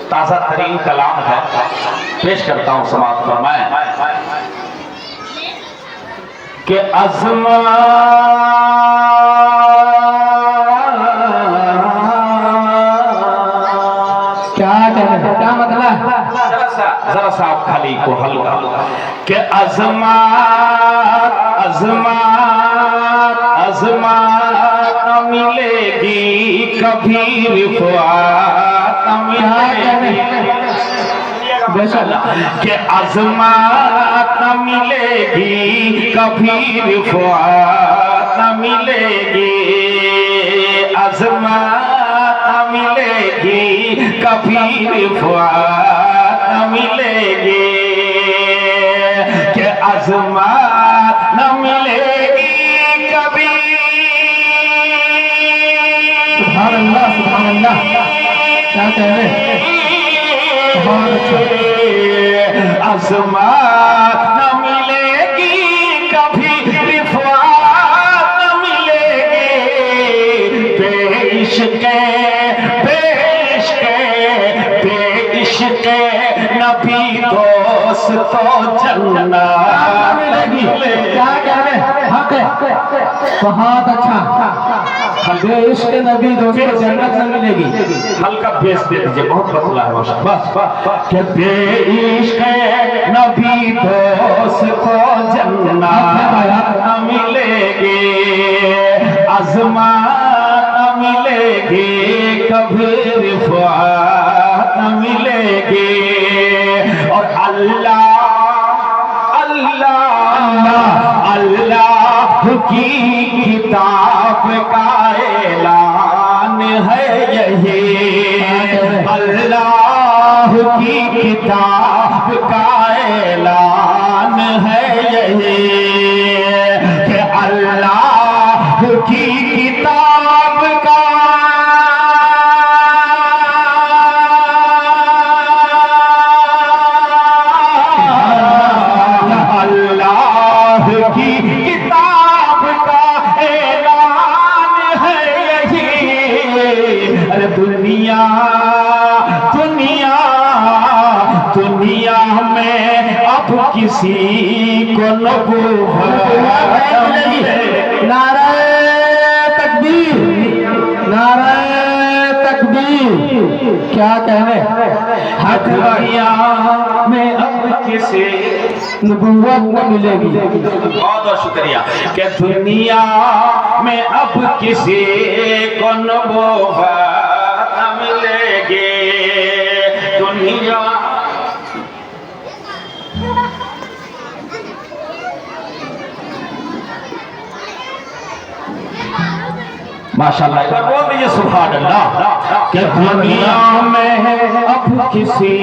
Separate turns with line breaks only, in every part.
ताजा तरीन कलाम है, पेश करता हूं, समाप्त फरमाएं कि अज़मा
क्या मतलब?
जरा सा आप खाली को हल्का कि अज़मात अज़मात अज़मात न मिलेगी कभी रिफ़ात न मिलेगी कि अज़मात न मिलेगी कभी रिफ़ात न मिलेगी, अज़मात न मिलेगी कभी रिफ़ात न मिलेगी, कि अज़मात न मिलेगी कभी।
सुभान अल्लाह, सुभान अल्लाह, क्या कह रहे हैं? बहुत अच्छा।
अज़मात न मिलेगी कभी रिफ़ात न मिलेगी, बेइश्क़े नबी दोस्त तो जन्नत मिलेगी।
क्या कह रहे हैं? हक है, बहुत अच्छा। इश्क़ नबी दोस्त को जन्नत न मिलेगी।
हल्का बेस दे दीजिए, बहुत पतला है बस बस कि बेइश्क़े नबी दोस्त को जन्नत न मिलेगी, अज़मात न मिलेगी कभी रिफ़ात न मिलेगी। और अल्लाह अल्लाह अल्लाह की किताब का ऐलान है यही, अल्लाह की किताब का ऐलान है यही, कि अल्लाह की किताब का दुनिया दुनिया दुनिया में अब किसी को नबूवत
नारे तकबीर, नारे तकबीर, क्या कहने?
हक दुनिया में अब किसी
नबूवत न मिलेगी।
बहुत बहुत शुक्रिया कि दुनिया में अब किसी को नबूवत न मिलेगी, दुनिया माशाअल्लाह, एक बार बोल दीजिए सुभान अल्लाह कि दुनिया में अब किसी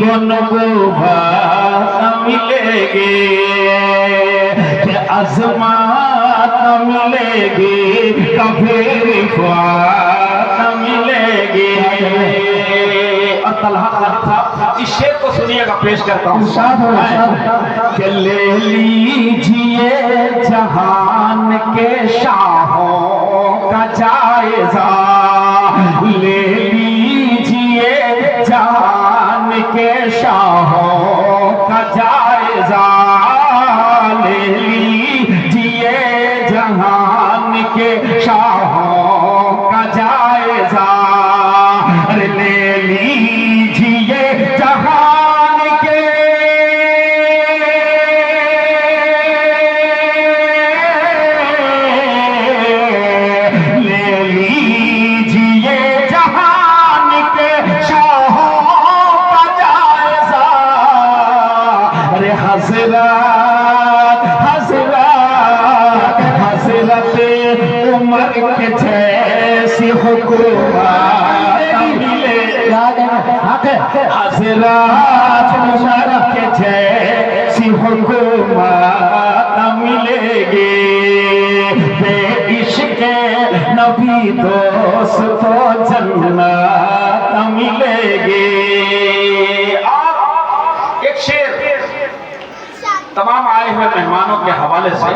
को नबूवत न मिलेगी, कि अज़मात न मिलेगी कभी रिफ़ात न मिलेगी। और तलहा खालिद साहब इस शेर को सुनिएगा, पेश करता हूँ कि ले लीजिए जहान के शाहों का जायजा, ले लीजिए जहान के शाहों का जायजा, ले लीजिए जहान के शाहों का जायजा, ले लीजिए जहान के हज़रत हज़रत हज़रत उमर के जैसी हुकूमत मिले, हज़रत उमर के जैसी हुकूमत मिलेगी, बेइश्क़े नबी दोस्त तो जन्नत मिलेगी। और एक शेर तमाम आए आए हुए मेहमानों के हवाले से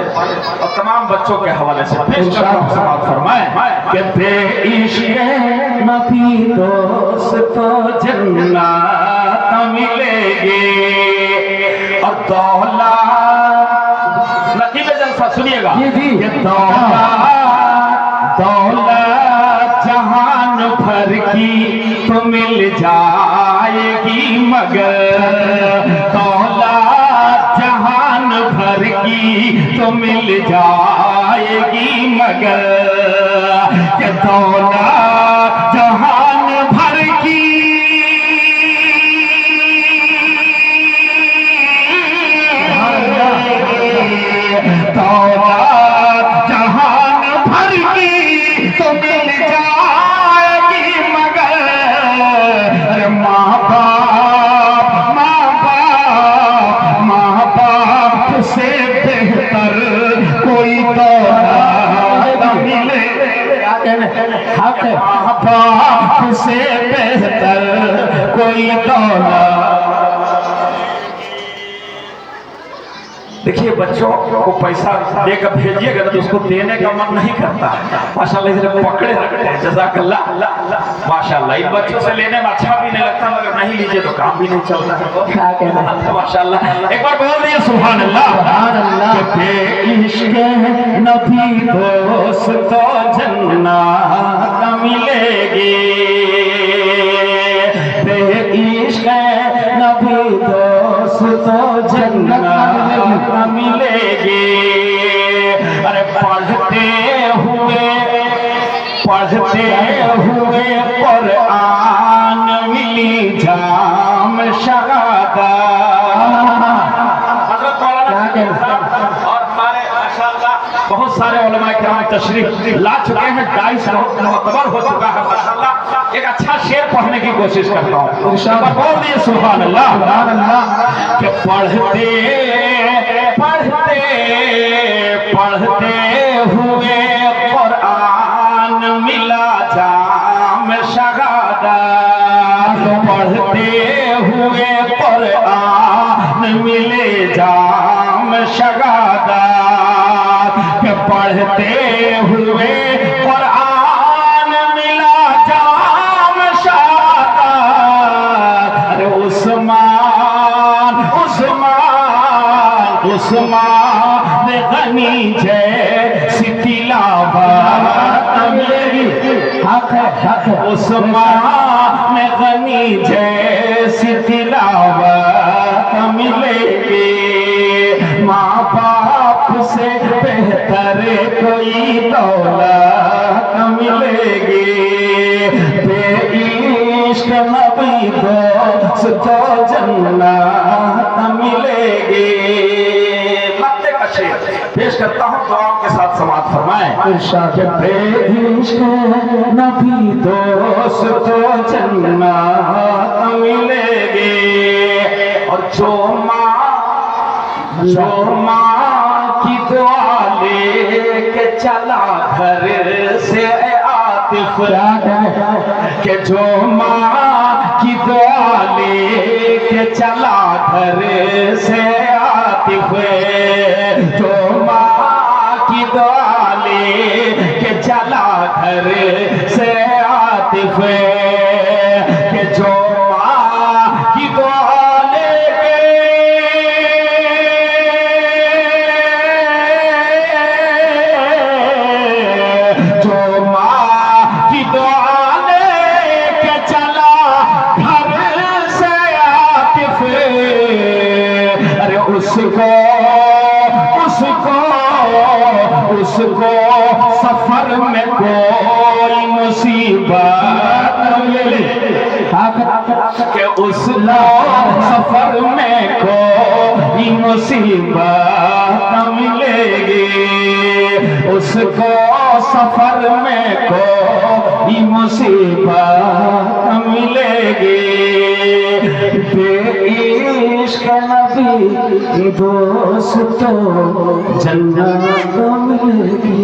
और तमाम बच्चों के हवाले से पेश करता हूं, समाअत फरमाएं कि बेइश्क़ नबी दोस्त तो जन्नत मिलेगी और दौलत, नकीब जलसा सुनिएगा, ये दौलत जहान भर की तो मिल जाएगी मगर दौलत जहान भर की तो मिल जाएगी मगर कि दौलत जहान भर की दौलत जहान भर की तो मिल जाएगी मगर माँ बाप से बेहतर कोई दौलत मिले, माँ बाप से बेहतर कोई दौलत। देखिए बच्चों को पैसा देकर भेजिएगा तो उसको देने का मन नहीं करता, माशाल्लाह इधर पकड़े रखते हैं, जज़ाकल्लाह माशाल्लाह। इन बच्चों से लेने में अच्छा भी नहीं लगता मगर नहीं लीजिए तो काम भी नहीं चलता है माशाल्लाह। एक बार बोल दिए सुभान अल्लाह। बेइश्क़ नबी दोस्त तो जन्नत मिलेगी, बेइश्क़ नबी दोस्त तो जन्नत मिलेगी। अरे पढ़ते हुए कुरान मिली जाम शहादत। और हमारे माशाअल्लाह बहुत सारे उलमा किराम तशरीफ ला चुके हैं, 250 मुअतबर हो चुका है माशाअल्लाह। एक अच्छा शेर पढ़ने की कोशिश करता हूँ, बोल दिए सुभान अल्लाह। कि पढ़ते हुए कुरान मिला जाम शहादत, पढ़ते हुए कुरान मिले जाम शहादत, कि पढ़ते हुए कुरान मिला जाम शहादत। अरे उस्मान गनी जैसी तिलावत मिलेगी, उस्मान गनी जैसी तिलावत मिलेगी। माँ बाप से बेहतर कोई दौलत मिलेगी, बेइश्क़ नबी दोस्त तो जन्नत मिलेगी। पेश करता हूँ, दुआओं के साथ समाअत फरमाएं। बेइश्क़ नबी दोस्त तो जन्नत मिलेगी और जो माँ की दुआ लेके चला घर से आतिफ, के जो माँ की दुआ लेके चला घर से आतिफ, जो माँ की दुआ लेके चला घर से आतिफ, के जो माँ की दुआ लेके जो माँ की दुआ लेके चला घर से आतिफ, अरे उसको सफर में कोई मुसीबत मिले, कि उसको सफर में कोई मुसीबत मिलेगी, उसको सफर में कोई मुसीबत मिलेगी। बेइश्क़ नबी दोस्त तो जन्नत मिलेगी।